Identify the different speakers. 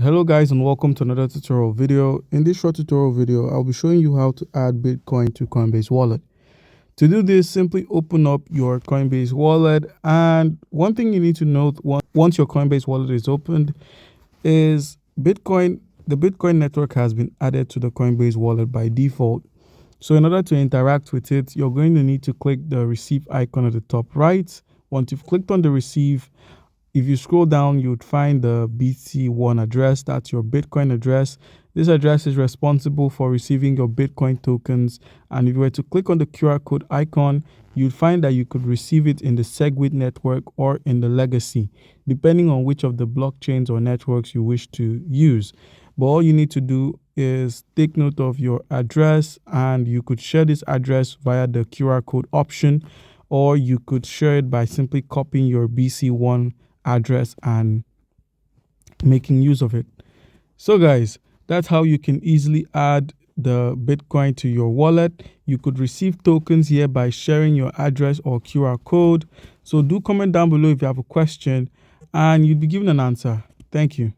Speaker 1: Hello guys, and welcome to another tutorial video. In this short tutorial video, I'll be showing you how to add Bitcoin to Coinbase Wallet. To do this, simply open up your Coinbase Wallet, and one thing you need to note once your Coinbase Wallet is opened is the Bitcoin network has been added to the Coinbase Wallet by default. So in order to interact with it, you're going to need to click the receive icon at the top right. Once you've clicked on the receive, if you scroll down, you would find the BC1 address. That's your Bitcoin address. This address is responsible for receiving your Bitcoin tokens. And if you were to click on the QR code icon, you'd find that you could receive it in the Segwit network or in the legacy, depending on which of the blockchains or networks you wish to use. But all you need to do is take note of your address, and you could share this address via the QR code option, or you could share it by simply copying your BC1 address and making use of it. So guys, that's how you can easily add the Bitcoin to your wallet. You could receive tokens here by sharing your address or QR code. So do comment down below if you have a question and you'll be given an answer. Thank you.